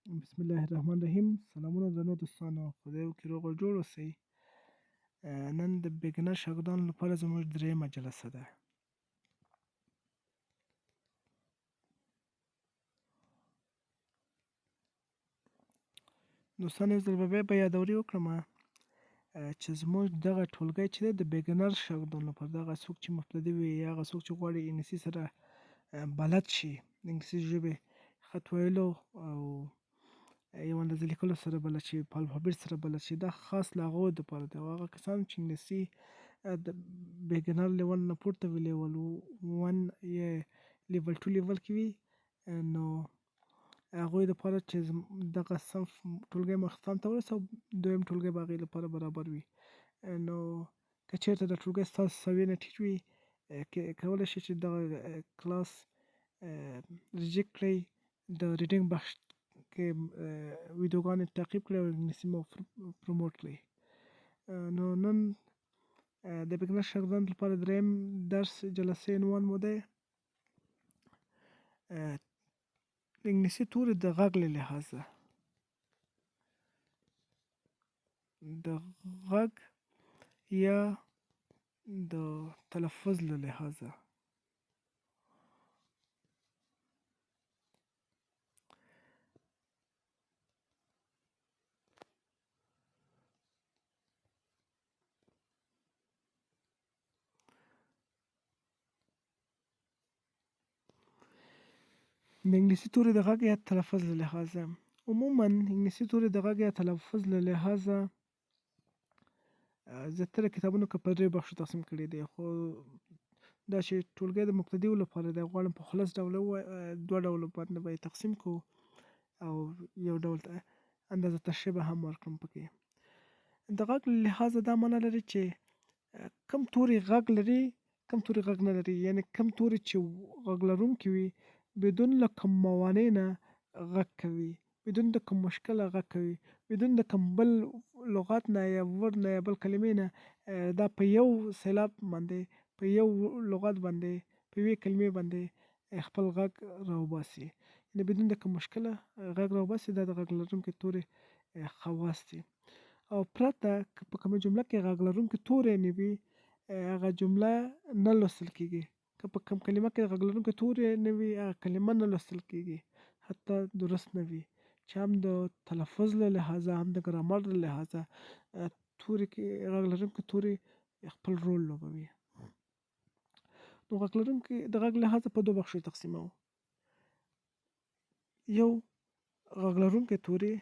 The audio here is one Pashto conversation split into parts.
بسم الله الرحمن الرحیم. سلامونه درنو دوستانو، خدای وکړي روغ او جوړ اوسئ. نن د بیګنر شاګردانو لپاره زموږ درېیمه جلسه ده. دوستانو یو ځل به بیا په یادوري وکړمه چې زموږ دغه ټولګی چې دی د بیګنر شاګردانو لپاره، دغه څوک چې مبتدي وي یا هغه څوک چې غواړي انګلیسي سره بلد شي، د انګلیسي ژبې خط ویلو او یو اندازه لیکلو سره بلد شي، په الفابet سره بلد شي. دا خاص له هغو دپاره دی، او هغه کسان چې انګلیسي د بیګنر لیول نه پورته وي، لیول 1 یا لیول 2 لیول کې وي، نو هغوی دپاره چې دغه صنف ټولګی اختتام ته ورسوي، دویم ټولګی به هغوی لپاره برابر وي. نو که چېرته دا ټولګی ستاسو سویې نه ټیټ وي، کولی شئ چې دغه کلاس ریجیکټ کړئ، د ریډینګ بخش کې ویډیوګانې تعقیب کړئ او انګلیسي مو پروموټ کړئ. نو نن د بیګنر شاګردانو لپاره درېیم درس جلسې عنوان مو دی د انګلیسي توري د غږ له لحاظه، د غږ یا د تلفظ له لحاظه. د انګلیسي توري د غږ یا تلفظ له لحاظه، عموما انګلیسي توري د غږ یا تلفظ له لحاظه زیاتره کتابونو کې په درې بخشو تقسیم کړي دي، خو دا چې ټولګی د مبتدیو لپاره دی، غواړم په خلاص ډول دوه ډوله باندې به یې تقسیم کړو او یو ډول اندازه تشریح به هم ورکړم پکې. د غږ له لحاظه دا معنا لري چې کم توري غږ لري، کم توري غږ نه لري، یعنې کم توري چې غږ لرونکي وي بدون له کوم موانع نه غږ کوي، بدون د کوم مشکله غږ کوي، بدون د کوم بل لغت نه یا ورډ نه یا بل کلمې نه، دا په یو سېلاب باندې، په یو لغت باندې، په یوې کلمې باندې خپل غږ راوباسي، یعنې بدون د کوم مشکله غږ راوباسي. دا د غږ لرونکي توري خواص دي. او پرته که په کومه جمله کې غږ لرونکي توری نه وي، هغه جمله نه لوستل کېږي. که په کوم کلمه کې غږ لرونکی توری نه وي، هغه کلمه نه لوستل کېږي، حتی درست نه وي، چې هم د تلفظ له لحاظه هم د ګرامر له لحاظه توري کې غږ لرونکي توري خپل رول لوبوي. نو غږ لرونکي د غږ لحاظه په دوه بخشو تقسیموو. یو غږ لرونکي توري،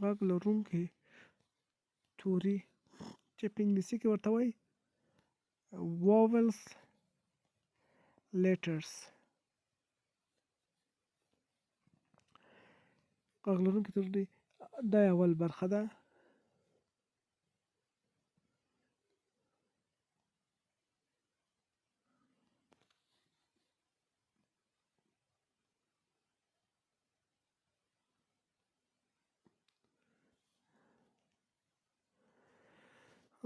غږ لرونکي توري چې په انګلیسي کې ورته وایي vowels letters. غږ لرونکي توري دا اول برخه ده.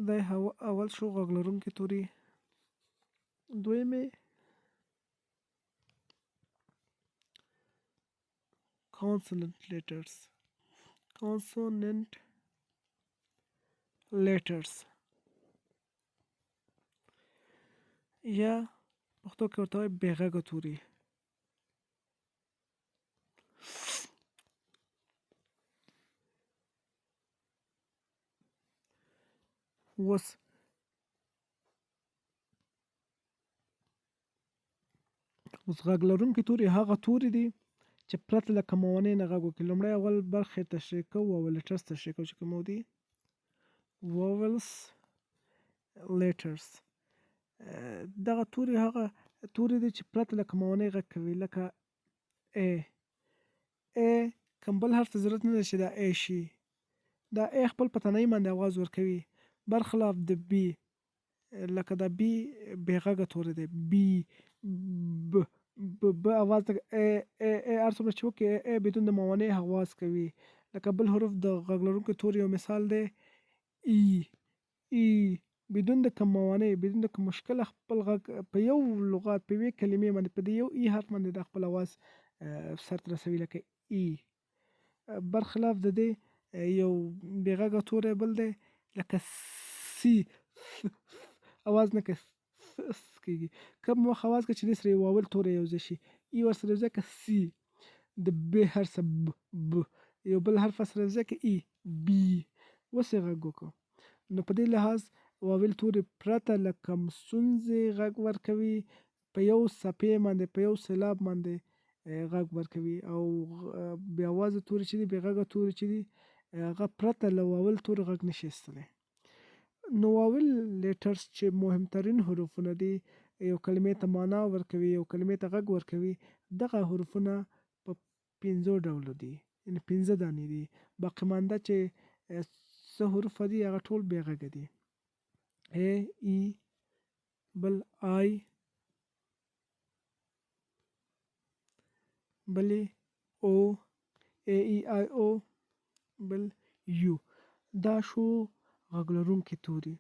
دا اول شو غږ لرونکي توري. دویمې consonant letters. consonant letters یا پښتو کې ورته وایي بې غږه توري. اوس غږ لرونکي توري هغه توري دي چې پرته له کوم موانع نه غږ وکړي. لومړی اول برخې تشریح کوو او لیټرز تشریح کوو چې کوم دي vowels letters. دغه توري هغه توري دي چې پرته له کوم موانع غږ کوي، لکه ا کوم بل حرف ته ضرورت نه دی چې دا ا شي، دا ا خپل په تنهایي باندې اواز ورکوي، برخلاف د بي، لکه دا بي بې غږه توری دی، بي ب اواز د هر څومره چې وکړي بدون د موانع اواز کوي. لکه بل حروف د غږ لرونکي توري یو مثال دی ای بدون د کوم موانع، بدون د کوم مشکله خپل غږ په یو لغت، په یوې کلمې باندې، په دې یو ای حرف باندې د خپل اواز سر ته رسوي، لکه ای. برخلاف د دې یو بې غږه توری بل دی لکه سی اواز نه کوي کېږي. کوم وخت اواز کوي چې دې سره یو واول توری یو ځای شي ای ورسره یو ځای که سی د ب حرف سره ب یو بل حرف سره یو ځای که ای بي اوس یې غږ وکړو. نو په دې لحاظ واول توري پرته له کم ستونزې غږ ورکوي په یو څپې باندې په یو سېلاب باندې غږ ورکوي او بې اوازه توري چې دي بې غږه توري چې دي هغه پرته له واول توري غږ نشي ایستلی. نو واول لیټرز چې مهمترین حروفونه دي یو کلمې ته معنا ورکوي یو کلمې ته غږ ورکوي دغه حروفونه په 5 ډولو دي یعنې 5 دانې دي باقي مانده چې څه حروف دي هغه ټول بې غږه دي ا ای بل آی بلې او ا ای آی او بل یو دا شو غږ لرونکي توري.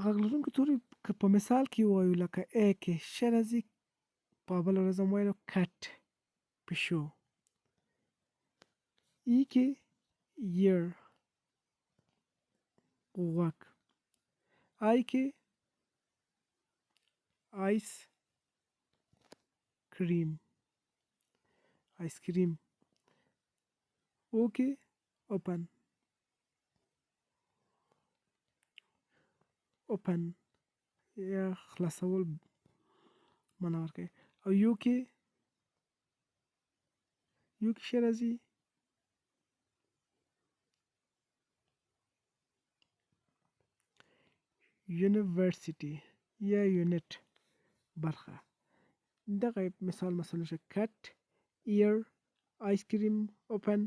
غږ لرونکي توري که په مثال کې ووایو لکه ا کې ش راځي په بله ورځ هم ویلو کټ پیشو ای کې یر غوږ آی کې آیس کریم آیسکریم او کې اوپن اوپن یا خلاصول معنا ورکوي او یو کې څه راځي یونیورسيټي یا یونټ برخه دغه مثال شو کټ ایر آیسکریم اوپن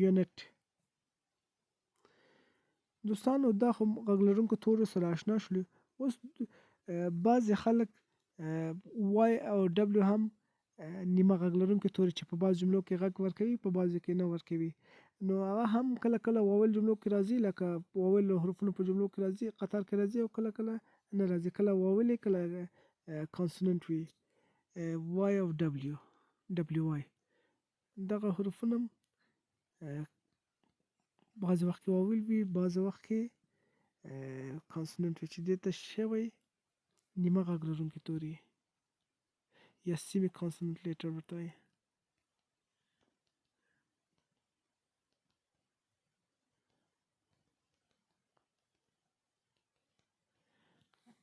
یونټ. دوستانو دا خو غږ لرونکو تورو سره آشنا شولو. اوس بعضې خلک وای او ډبلیو هم نیمه غږ لرونکي توري چې په بعض جملو کې غږ ورکوي په بعضو کې نه ورکوي نو هغه هم کله کله واول جملو کې راځي لکه واول حروفونو په جملو کې راځي قطار کې راځي او کله کله نه راځي کله واولې کله کانسوننټ وي وای او ډبلیو وای دغه حروفونه بعضې وخت کې واول وي بعضې وخت کې کانسوننټ وي چې دې ته شوی نیمه غږ لرونکي توري یا سیمي کانسوننټ لیټر ورته وایي.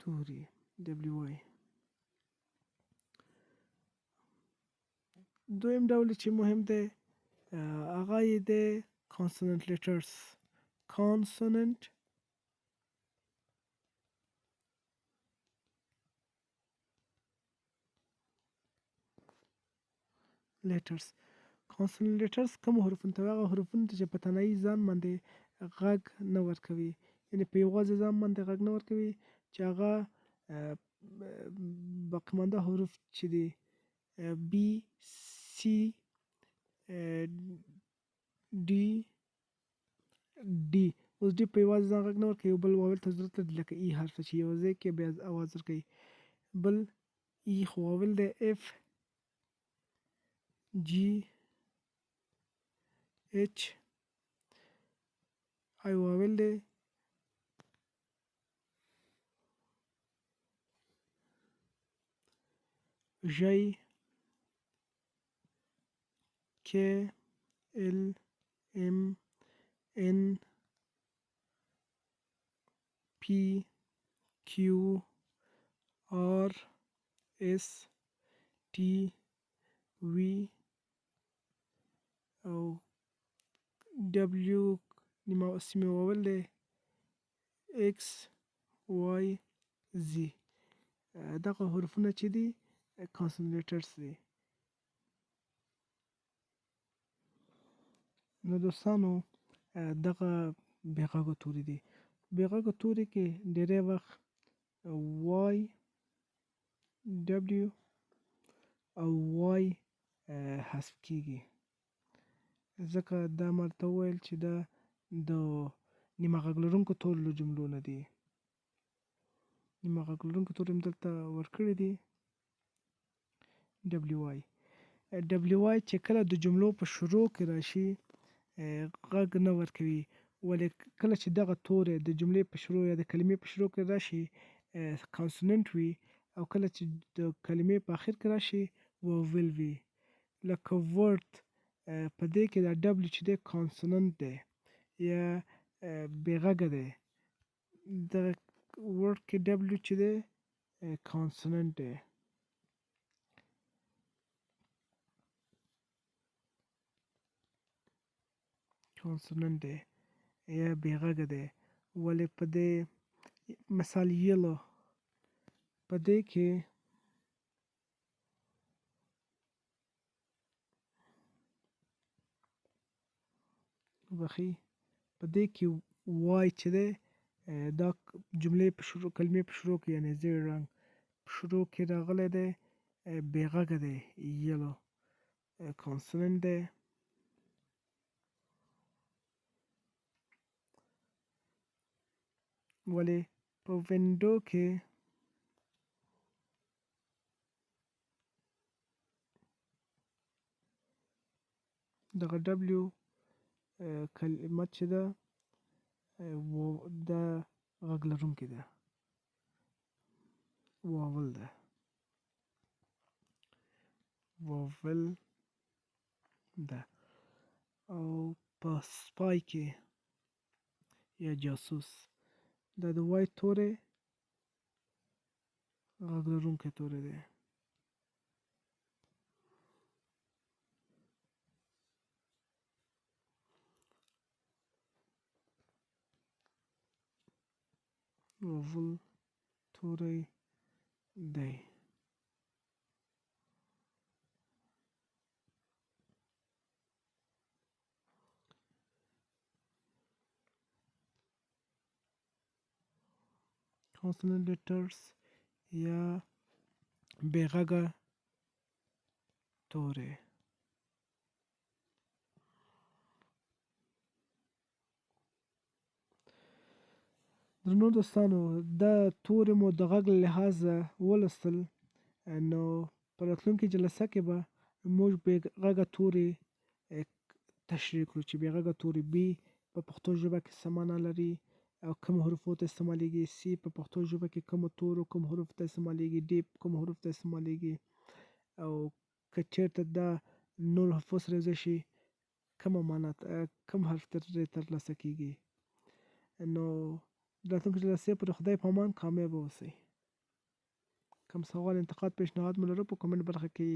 توري دبلیو وای. دویم ډول چې مهم دی هغه یې دی کانسوننټ لیټرز کانسوننټ لیټرز کانسوننټ لیټرز کوم حروفونو ته هغه حروفونو ته چې په تنهایي ځان باندې غږ نه ورکوي یعنې په یوازې ځان باندې غږ نه ورکوي چې هغه باقي مانده حروف چې دي بي سی ډي ډي اوس ډي په یوازې ځان غږ نه ورکوي یو بل واول ته ضرورت لري لکه ای حرف چې یو ځای کې بیا اواز ورکوي بل ای خو واول دی اف جی اچ آی واول دی ژی کے ال ام ان پی کیو آر اس टी وی او ډبلیو سیمه واول دی ایکس وای زی دغه حروفونه چې دي کانسونټریټرز دي. نو دوستانو دغه بې غږه توري دي بې غږه توري کې ډېری وخت وای ډبلیو او وای حذف کېږي ځکه دا ما درته وویل چې دا د نیمه غږ لرونکو تورو له جملو نه دي نیمه غږ لرونکي توري مې دلته ورکړي دي ډبلیو وای ډبلیو واي چې کله د جملو په شروع کې راشي غږ نه ورکوي، ولې کله چې دغه توری د جملې په شروع یا د کلمې په شروع کې راشي کانسوننت وي، او کله چې د کلمې په اخر کې راشي واول وي. لکه ورد په دې کې دا ډبلیو چې دی کانسوننت دی یا بې غږه دی. دغه ورد کې ډبلیو چې دی کانسوننت دی. کانسوننت دی یا بې غږه دی. ولې په دې مثال یلو په دې کې په دې کې وای چې دی دا جملې په شروع کلمې په شروع کې یعنې زیړ رنګ په شروع کې راغلی دی، بې غږه دی یلو کانسوننت دی. ولې په وینډو کې دغه ډبلیو کلمه چې ده دا غږ لرونکې ده، واول ده، واول ده. او په سپای کې یا جاسوس دا د وای توری غږ لرونکی توری دی. واول توری دی. consonant letters یا بې غږه توری. درنو دوستانو، دا توري مو د غږ له لحاظه ولوستل، نو په راتلونکي جلسه کې به موږ بې غږه توري تشریح کړو چې بې غږه توري بي په پښتو ژبه کې څه معنا لري او کوم حروفو ته استعمالیږي، سی په پښتو ژبه کې کومو تورو کوم حروف ته استعمالیږي، ډي کوم حروف ته استعمالیږي، او که چېرته دا نور حروفو سره یوځای شي کومه معنا کوم حرف ترلاسه کیږي. نو راتلونکي جلسې پورې خدای په امان کامیابه اوسئ. کوم سوال انتقاد پیشنهاد مو لرو په کومنټ برخه کې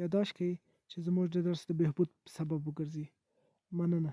یاداشت کړئ چې زموږ د درس د بهبود سبب وګرځي. مننه.